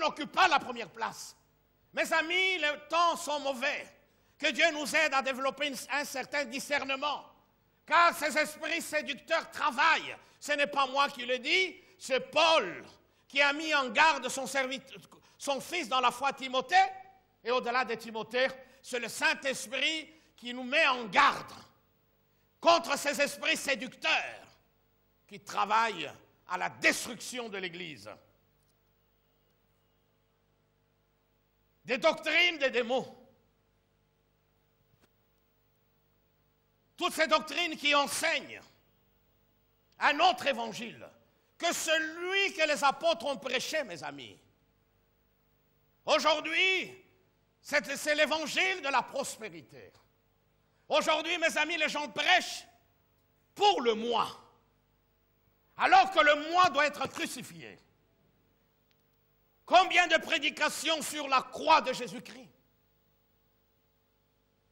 n'occupe pas la première place. Mes amis, les temps sont mauvais. Que Dieu nous aide à développer un certain discernement. Car ces esprits séducteurs travaillent. Ce n'est pas moi qui le dis, c'est Paul qui a mis en garde son fils dans la foi, Timothée. Et au-delà de Timothée, c'est le Saint-Esprit qui nous met en garde contre ces esprits séducteurs qui travaillent à la destruction de l'Église. Des doctrines des démons. Toutes ces doctrines qui enseignent un autre évangile que celui que les apôtres ont prêché, mes amis. Aujourd'hui, c'est l'évangile de la prospérité. Aujourd'hui, mes amis, les gens prêchent pour le moi, alors que le moi doit être crucifié. Combien de prédications sur la croix de Jésus-Christ?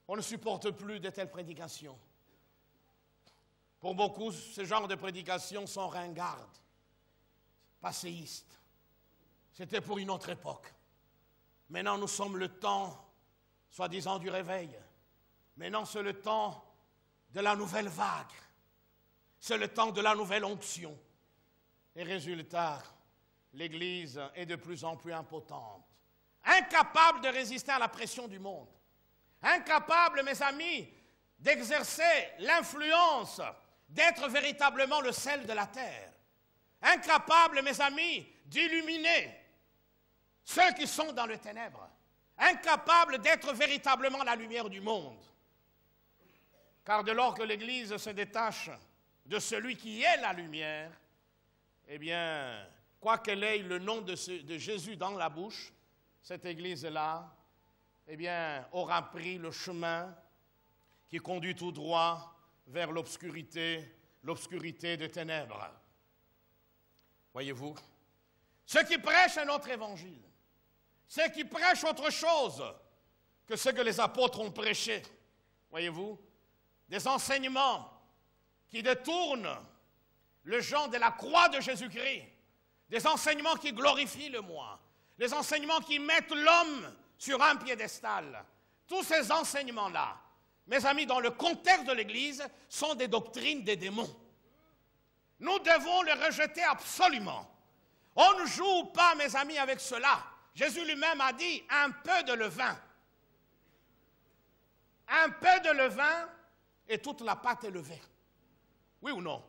On ne supporte plus de telles prédications. Pour beaucoup, ce genre de prédications sont ringardes, passéistes. C'était pour une autre époque. Maintenant, nous sommes le temps, soi-disant, du réveil. Maintenant, c'est le temps de la nouvelle vague. C'est le temps de la nouvelle onction. Et résultat, l'Église est de plus en plus impotente. Incapable de résister à la pression du monde. Incapable, mes amis, d'exercer l'influence, d'être véritablement le sel de la terre. Incapable, mes amis, d'illuminer ceux qui sont dans les ténèbres. Incapable d'être véritablement la lumière du monde. Car dès lors que l'Église se détache de celui qui est la lumière, eh bien, quoiqu'elle ait le nom de Jésus dans la bouche, cette Église-là, eh bien, aura pris le chemin qui conduit tout droit vers l'obscurité des ténèbres. Voyez-vous, ceux qui prêchent un autre évangile, ceux qui prêchent autre chose que ce que les apôtres ont prêché, voyez-vous, des enseignements qui détournent le genre de la croix de Jésus-Christ, des enseignements qui glorifient le moi, des enseignements qui mettent l'homme sur un piédestal. Tous ces enseignements-là, mes amis, dans le contexte de l'Église, sont des doctrines des démons. Nous devons les rejeter absolument. On ne joue pas, mes amis, avec cela. Jésus lui-même a dit, un peu de levain. Un peu de levain et toute la pâte est levée. Oui ou non?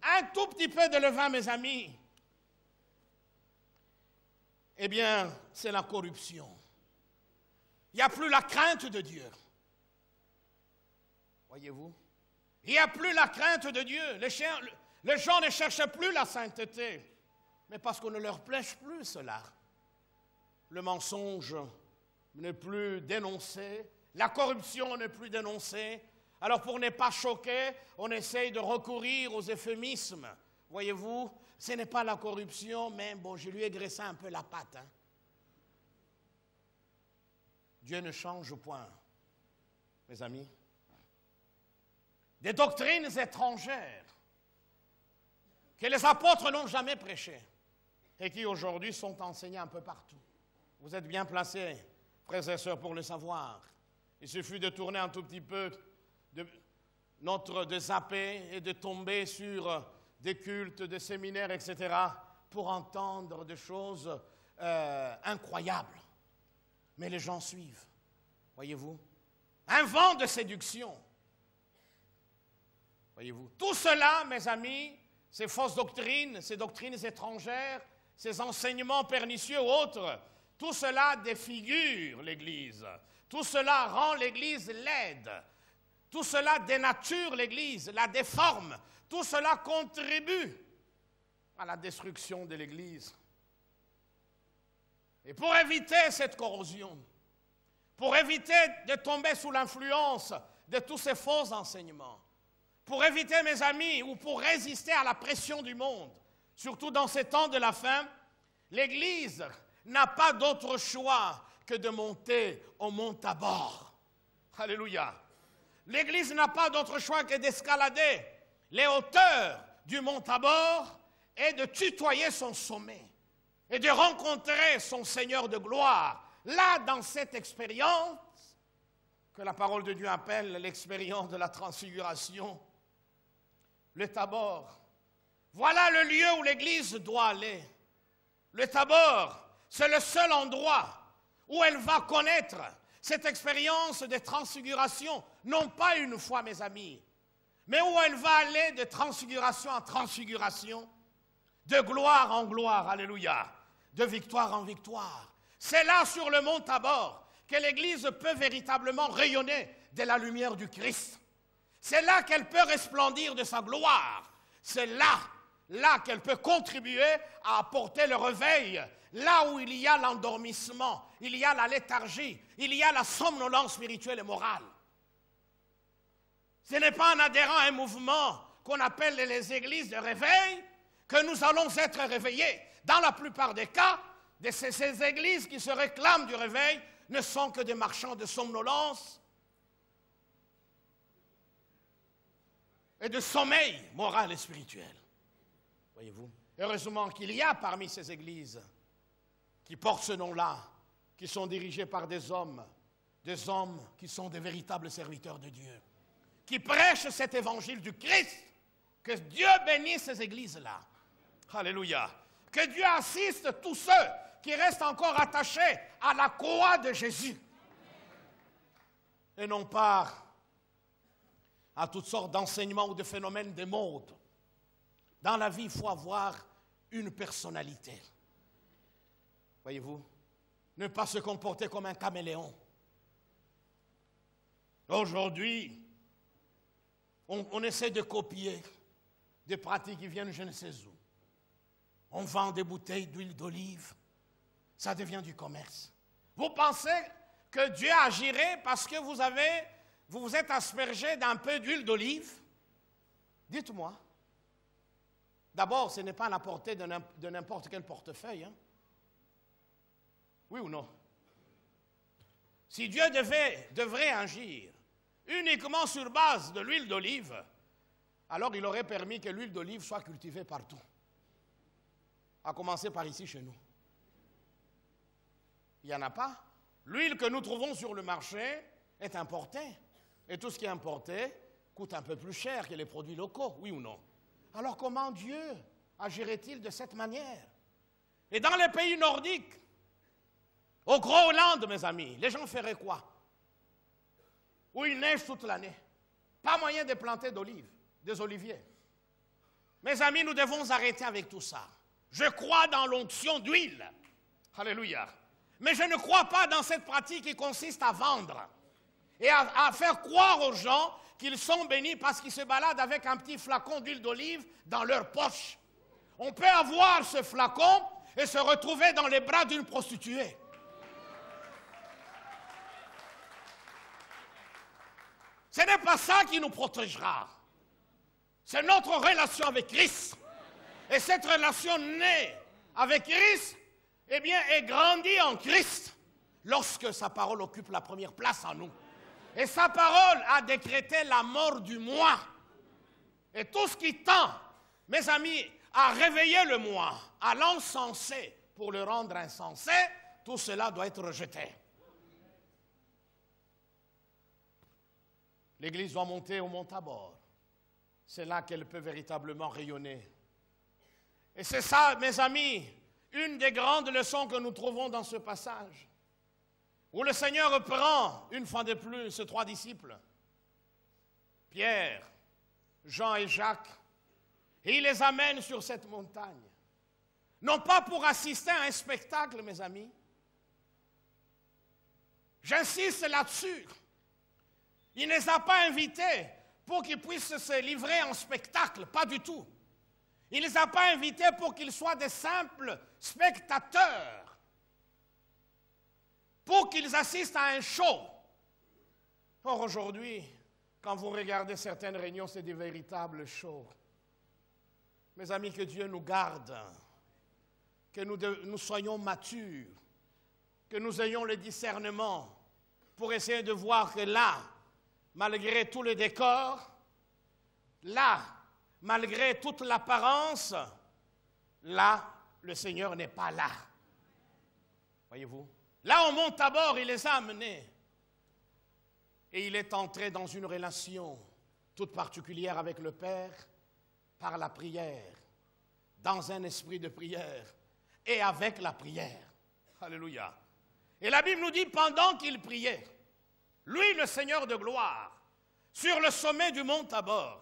Un tout petit peu de levain, mes amis, eh bien, c'est la corruption. Il n'y a plus la crainte de Dieu. Voyez-vous? Il n'y a plus la crainte de Dieu. Les gens ne cherchent plus la sainteté, mais parce qu'on ne leur plaise plus cela. Le mensonge n'est plus dénoncé, la corruption n'est plus dénoncée. Alors pour ne pas choquer, on essaye de recourir aux euphémismes. Voyez-vous, ce n'est pas la corruption, mais bon, je lui ai graissé un peu la patte. Hein. Dieu ne change point, mes amis. Des doctrines étrangères que les apôtres n'ont jamais prêchées et qui aujourd'hui sont enseignées un peu partout. Vous êtes bien placés, frères et sœurs, pour le savoir. Il suffit de tourner un tout petit peu, de zapper et de tomber sur des cultes, des séminaires, etc., pour entendre des choses incroyables. Mais les gens suivent, voyez-vous. Un vent de séduction. Voyez-vous. Tout cela, mes amis, ces fausses doctrines, ces doctrines étrangères, ces enseignements pernicieux ou autres, tout cela défigure l'Église. Tout cela rend l'Église laide. Tout cela dénature l'Église, la déforme. Tout cela contribue à la destruction de l'Église. Et pour éviter cette corrosion, pour éviter de tomber sous l'influence de tous ces faux enseignements, pour éviter, mes amis, ou pour résister à la pression du monde, surtout dans ces temps de la fin, l'Église n'a pas d'autre choix que de monter au mont Tabor. Alléluia. L'Église n'a pas d'autre choix que d'escalader les hauteurs du mont Tabor et de tutoyer son sommet. et de rencontrer son Seigneur de gloire. Là, dans cette expérience, que la parole de Dieu appelle l'expérience de la transfiguration, le Tabor. Voilà le lieu où l'Église doit aller. Le Tabor, c'est le seul endroit où elle va connaître cette expérience de transfiguration, non pas une fois, mes amis, mais où elle va aller de transfiguration en transfiguration, de gloire en gloire, alléluia, de victoire en victoire. C'est là, sur le mont Tabor, que l'Église peut véritablement rayonner de la lumière du Christ. C'est là qu'elle peut resplendir de sa gloire. C'est là qu'elle peut contribuer à apporter le réveil. Là où il y a l'endormissement, il y a la léthargie, il y a la somnolence spirituelle et morale. Ce n'est pas en adhérant à un mouvement qu'on appelle les églises de réveil que nous allons être réveillés. Dans la plupart des cas, ces églises qui se réclament du réveil ne sont que des marchands de somnolence et de sommeil moral et spirituel. Voyez-vous? Heureusement qu'il y a parmi ces églises qui portent ce nom-là, qui sont dirigées par des hommes qui sont des véritables serviteurs de Dieu, qui prêchent cet évangile du Christ. Que Dieu bénisse ces églises-là. Alléluia. Que Dieu assiste tous ceux qui restent encore attachés à la croix de Jésus. Et non pas à toutes sortes d'enseignements ou de phénomènes de mode. Dans la vie, il faut avoir une personnalité. Voyez-vous, ne pas se comporter comme un caméléon. Aujourd'hui, on essaie de copier des pratiques qui viennent je ne sais où. On vend des bouteilles d'huile d'olive. Ça devient du commerce. Vous pensez que Dieu agirait parce que vous vous êtes aspergé d'un peu d'huile d'olive? Dites-moi. D'abord, ce n'est pas à la portée de n'importe quel portefeuille. Hein? Oui ou non? Si Dieu devrait agir uniquement sur base de l'huile d'olive, alors il aurait permis que l'huile d'olive soit cultivée partout. À commencer par ici chez nous. Il n'y en a pas. L'huile que nous trouvons sur le marché est importée. Et tout ce qui est importé coûte un peu plus cher que les produits locaux, oui ou non? Alors comment Dieu agirait-il de cette manière? Et dans les pays nordiques, au Groenland, mes amis, les gens feraient quoi? Où il neige toute l'année. Pas moyen de planter d'olives, des oliviers. Mes amis, nous devons arrêter avec tout ça. Je crois dans l'onction d'huile. Alléluia. Mais je ne crois pas dans cette pratique qui consiste à vendre et à faire croire aux gens qu'ils sont bénis parce qu'ils se baladent avec un petit flacon d'huile d'olive dans leur poche. On peut avoir ce flacon et se retrouver dans les bras d'une prostituée. Ce n'est pas ça qui nous protégera. C'est notre relation avec Christ. Et cette relation née avec Christ, eh bien, est grandie en Christ lorsque sa parole occupe la première place en nous. Et sa parole a décrété la mort du moi. Et tout ce qui tend, mes amis, à réveiller le moi, à l'encenser pour le rendre insensé, tout cela doit être rejeté. L'Église doit monter au mont Tabor. C'est là qu'elle peut véritablement rayonner. Et c'est ça, mes amis, une des grandes leçons que nous trouvons dans ce passage, où le Seigneur prend, une fois de plus, ses trois disciples, Pierre, Jean et Jacques, et il les amène sur cette montagne. Non pas pour assister à un spectacle, mes amis. J'insiste là-dessus. Il ne les a pas invités pour qu'ils puissent se livrer en spectacle, pas du tout. Il ne les a pas invités pour qu'ils soient des simples spectateurs, pour qu'ils assistent à un show. Or, aujourd'hui, quand vous regardez certaines réunions, c'est des véritables shows. Mes amis, que Dieu nous garde, que nous soyons matures, que nous ayons le discernement pour essayer de voir que là, malgré tout le décor, là, malgré toute l'apparence, là, le Seigneur n'est pas là. Voyez-vous? Là, au mont Tabor, il les a amenés. Et il est entré dans une relation toute particulière avec le Père par la prière, dans un esprit de prière et avec la prière. Alléluia. Et la Bible nous dit, pendant qu'il priait, lui, le Seigneur de gloire, sur le sommet du mont Tabor,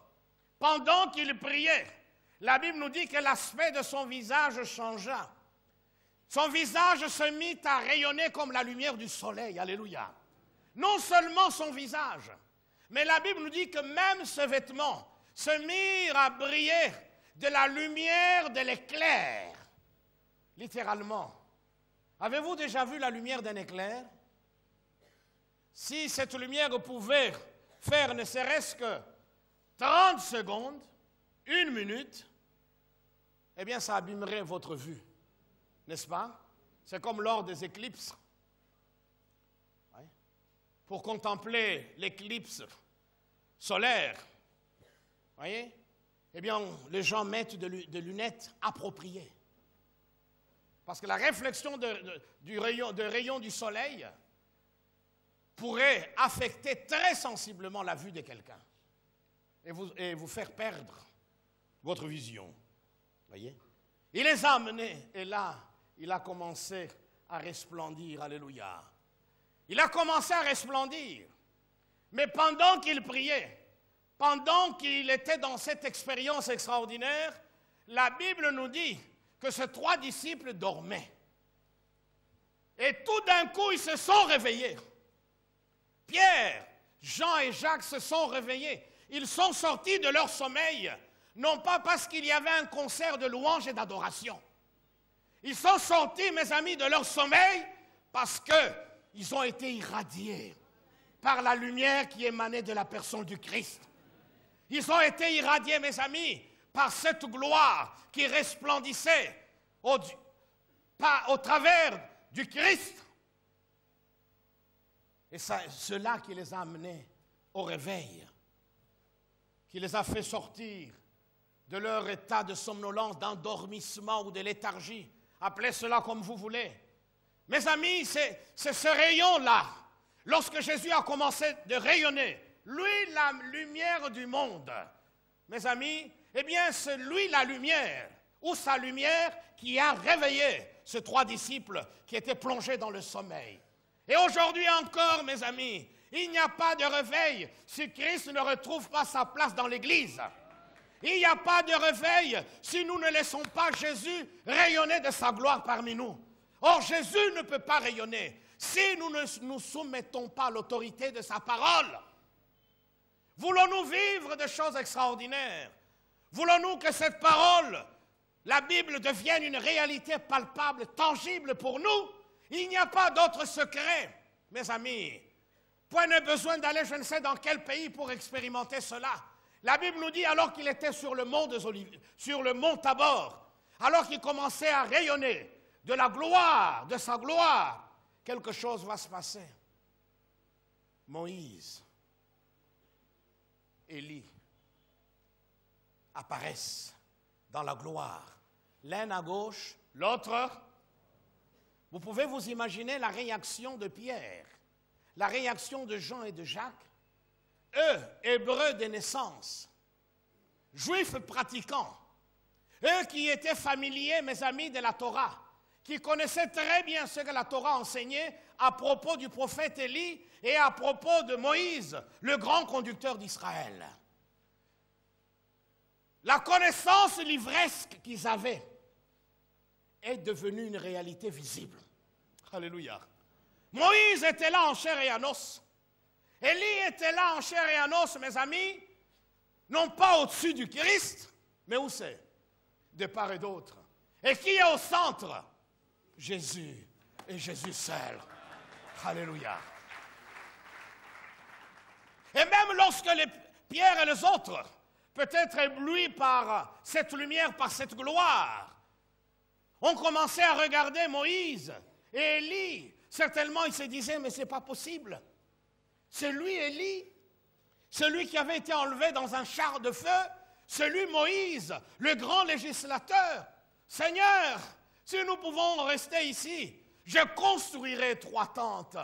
pendant qu'il priait, la Bible nous dit que l'aspect de son visage changea. Son visage se mit à rayonner comme la lumière du soleil. Alléluia. Non seulement son visage, mais la Bible nous dit que même ses vêtements se mirent à briller de la lumière de l'éclair. Littéralement. Avez-vous déjà vu la lumière d'un éclair? Si cette lumière pouvait faire ne serait-ce que 30 secondes, 1 minute, eh bien ça abîmerait votre vue, n'est-ce pas? C'est comme lors des éclipses. Oui. Pour contempler l'éclipse solaire, voyez, eh bien les gens mettent des lunettes appropriées. Parce que la réflexion du rayon du soleil pourrait affecter très sensiblement la vue de quelqu'un et vous faire perdre votre vision. Voyez? Il les a amenés et là, il a commencé à resplendir. Alléluia. Il a commencé à resplendir. Mais pendant qu'il priait, pendant qu'il était dans cette expérience extraordinaire, la Bible nous dit que ces 3 disciples dormaient. Et tout d'un coup, ils se sont réveillés. Pierre, Jean et Jacques se sont réveillés. Ils sont sortis de leur sommeil, non pas parce qu'il y avait un concert de louange et d'adoration. Ils sont sortis, mes amis, de leur sommeil parce qu'ils ont été irradiés par la lumière qui émanait de la personne du Christ. Ils ont été irradiés, mes amis, par cette gloire qui resplendissait au travers du Christ. Et c'est cela qui les a amenés au réveil, qui les a fait sortir de leur état de somnolence, d'endormissement ou de léthargie. Appelez cela comme vous voulez. Mes amis, c'est ce rayon-là, lorsque Jésus a commencé de rayonner, lui, la lumière du monde, mes amis, eh bien, c'est lui la lumière, ou sa lumière, qui a réveillé ces 3 disciples qui étaient plongés dans le sommeil. Et aujourd'hui encore, mes amis, il n'y a pas de réveil si Christ ne retrouve pas sa place dans l'Église. Il n'y a pas de réveil si nous ne laissons pas Jésus rayonner de sa gloire parmi nous. Or, Jésus ne peut pas rayonner si nous ne nous soumettons pas à l'autorité de sa parole. Voulons-nous vivre de choses extraordinaires? Voulons-nous que cette parole, la Bible, devienne une réalité palpable, tangible pour nous? Il n'y a pas d'autre secret, mes amis. Point n'est besoin d'aller je ne sais dans quel pays pour expérimenter cela. La Bible nous dit, alors qu'il était sur le mont Tabor, alors qu'il commençait à rayonner de la gloire, de sa gloire, quelque chose va se passer. Moïse, Élie apparaissent dans la gloire, l'un à gauche, l'autre. Vous pouvez vous imaginer la réaction de Pierre, la réaction de Jean et de Jacques. Eux, hébreux de naissance, juifs pratiquants, eux qui étaient familiers, mes amis, de la Torah, qui connaissaient très bien ce que la Torah enseignait à propos du prophète Élie et à propos de Moïse, le grand conducteur d'Israël. La connaissance livresque qu'ils avaient est devenue une réalité visible. Alléluia. Moïse était là en chair et en os. Élie était là en chair et en os, mes amis, non pas au-dessus du Christ, mais où c'est? De part et d'autre. Et qui est au centre? Jésus, et Jésus seul. Alléluia. Et même lorsque Pierre et les autres, peut-être éblouis par cette lumière, par cette gloire, ont commencé à regarder Moïse et Élie, certainement ils se disaient, mais ce n'est pas possible. C'est lui, Élie, celui qui avait été enlevé dans un char de feu, c'est lui, Moïse, le grand législateur. Seigneur, Si nous pouvons rester ici, je construirai 3 tentes.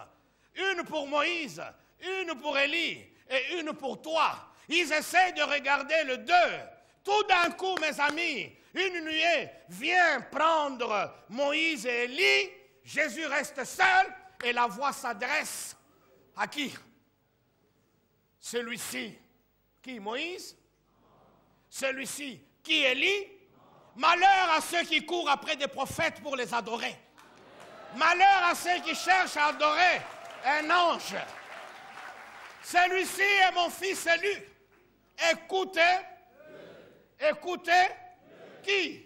Une pour Moïse, une pour Élie et une pour toi. Ils essaient de regarder le 2. Tout d'un coup, mes amis, une nuée vient prendre Moïse et Élie. Jésus reste seul et la voix s'adresse à qui? Celui-ci. Qui? Moïse? Celui-ci. Qui? Élie? Malheur à ceux qui courent après des prophètes pour les adorer. Malheur à ceux qui cherchent à adorer un ange. Celui-ci est mon fils élu. Écoutez. Écoutez. Qui?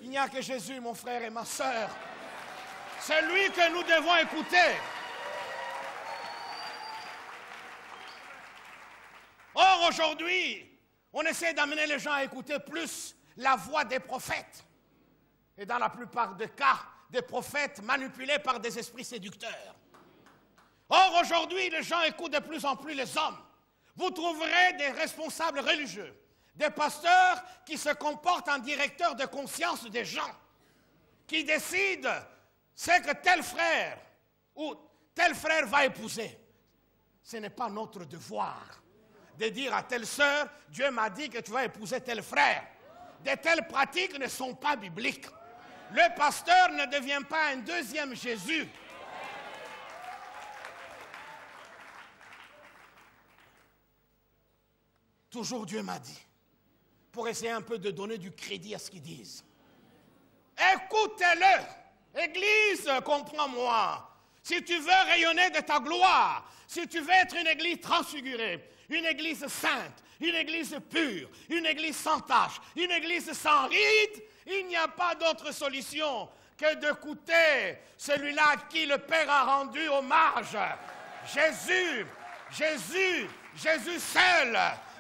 Il n'y a que Jésus, mon frère et ma sœur. C'est lui que nous devons écouter. Or, aujourd'hui, on essaie d'amener les gens à écouter plus la voix des prophètes. Et dans la plupart des cas, des prophètes manipulés par des esprits séducteurs. Or, aujourd'hui, les gens écoutent de plus en plus les hommes. Vous trouverez des responsables religieux, des pasteurs qui se comportent en directeurs de conscience des gens, qui décident ce que tel frère ou tel frère va épouser. Ce n'est pas notre devoir de dire à telle sœur, Dieu m'a dit que tu vas épouser tel frère. De telles pratiques ne sont pas bibliques. Le pasteur ne devient pas un deuxième Jésus. Toujours Dieu m'a dit, pour essayer un peu de donner du crédit à ce qu'ils disent. Écoutez-le. Église, comprends-moi. Si tu veux rayonner de ta gloire, si tu veux être une église transfigurée, une église sainte, une église pure, une église sans tache, une église sans ride, il n'y a pas d'autre solution que d'écouter celui-là à qui le Père a rendu hommage. Jésus, Jésus, Jésus seul,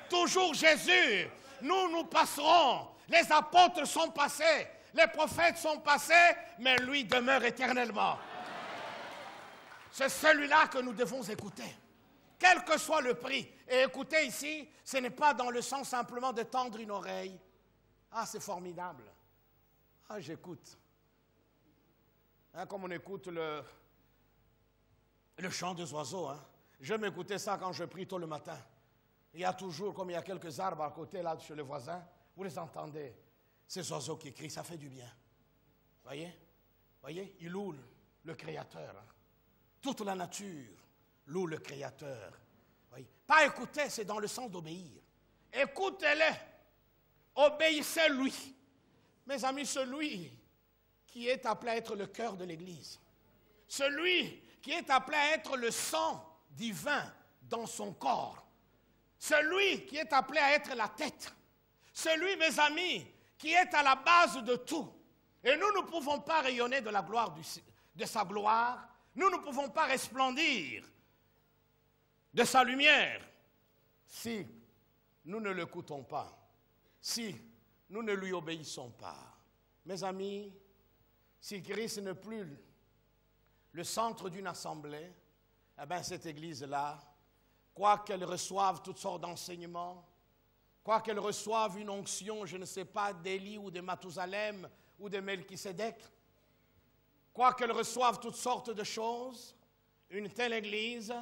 toujours Jésus. Nous passerons, les apôtres sont passés, les prophètes sont passés, mais lui demeure éternellement. C'est celui-là que nous devons écouter, quel que soit le prix. Et écouter ici, ce n'est pas dans le sens simplement de tendre une oreille. Ah, c'est formidable. Ah, j'écoute. Hein, comme on écoute le chant des oiseaux. Hein. J'aime écouter ça quand je prie tôt le matin. Il y a toujours, comme il y a quelques arbres à côté, là, chez le voisin, vous les entendez. Ces oiseaux qui crient, ça fait du bien. Voyez? Voyez? Ils louent le Créateur. Hein. Toute la nature loue le Créateur. Voyez? Pas écouter, c'est dans le sens d'obéir. Écoutez-le. Obéissez-lui. Mes amis, celui qui est appelé à être le cœur de l'Église, celui qui est appelé à être le sang divin dans son corps, celui qui est appelé à être la tête, celui, mes amis, qui est à la base de tout. Et nous ne pouvons pas rayonner de la gloire de sa gloire, nous ne pouvons pas resplendir de sa lumière si nous ne l'écoutons pas, si nous ne lui obéissons pas. Mes amis, si Christ n'est plus le centre d'une assemblée, eh bien cette église-là, quoi qu'elle reçoive toutes sortes d'enseignements, quoi qu'elle reçoive une onction, je ne sais pas, d'Élie ou de Mathusalem ou de Melchisédek, quoi qu'elle reçoive toutes sortes de choses, une telle église,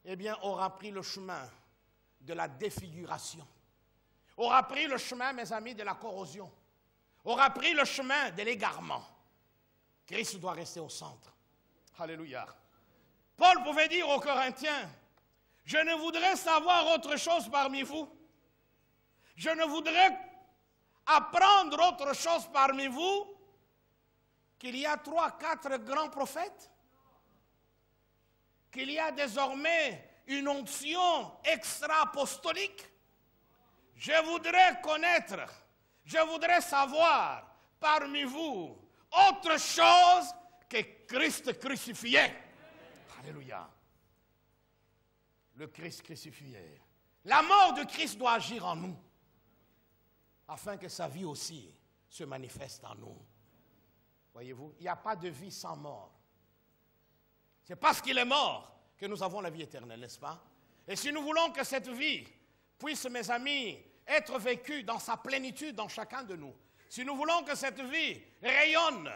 eh bien, aura pris le chemin de la défiguration, aura pris le chemin, mes amis, de la corrosion, aura pris le chemin de l'égarement. Christ doit rester au centre. Alléluia. Paul pouvait dire aux Corinthiens, je ne voudrais savoir autre chose parmi vous. Je ne voudrais apprendre autre chose parmi vous qu'il y a 3, 4 grands prophètes, qu'il y a désormais une onction extra-apostolique. Je voudrais connaître, je voudrais savoir parmi vous autre chose que Christ crucifié. Alléluia. Le Christ crucifié. La mort de Christ doit agir en nous, afin que sa vie aussi se manifeste en nous. Voyez-vous, il n'y a pas de vie sans mort. C'est parce qu'il est mort que nous avons la vie éternelle, n'est-ce pas? Et si nous voulons que cette vie puisse, mes amis, être vécue dans sa plénitude dans chacun de nous, si nous voulons que cette vie rayonne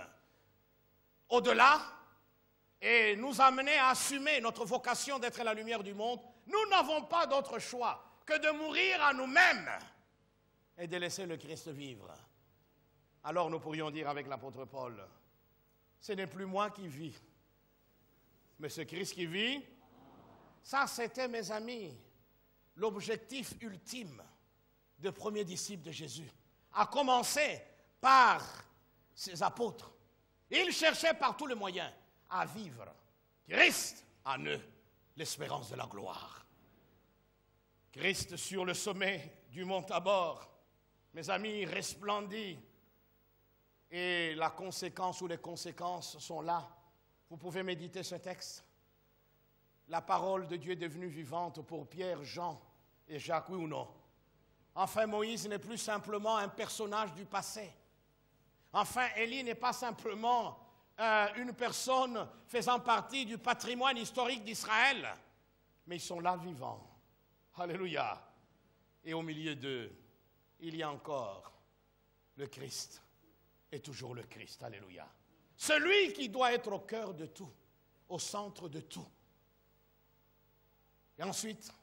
au-delà et nous amener à assumer notre vocation d'être la lumière du monde, nous n'avons pas d'autre choix que de mourir à nous-mêmes et de laisser le Christ vivre. Alors nous pourrions dire avec l'apôtre Paul, ce n'est plus moi qui vis, mais c'est Christ qui vit. Ça, c'était, mes amis, l'objectif ultime des premiers disciples de Jésus, à commencer par ses apôtres. Ils cherchaient par tous les moyens à vivre Christ en eux, l'espérance de la gloire. Christ sur le sommet du mont Tabor, mes amis, resplendit. Et la conséquence ou les conséquences sont là. Vous pouvez méditer ce texte. La parole de Dieu est devenue vivante pour Pierre, Jean et Jacques, oui ou non? Enfin, Moïse n'est plus simplement un personnage du passé. Enfin, Élie n'est pas simplement une personne faisant partie du patrimoine historique d'Israël, mais ils sont là vivants. Alléluia. Et au milieu d'eux, il y a encore le Christ, et toujours le Christ. Alléluia. Celui qui doit être au cœur de tout, au centre de tout. Et ensuite,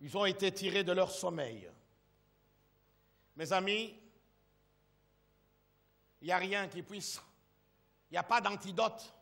ils ont été tirés de leur sommeil. Mes amis, il n'y a rien qui puisse, il n'y a pas d'antidote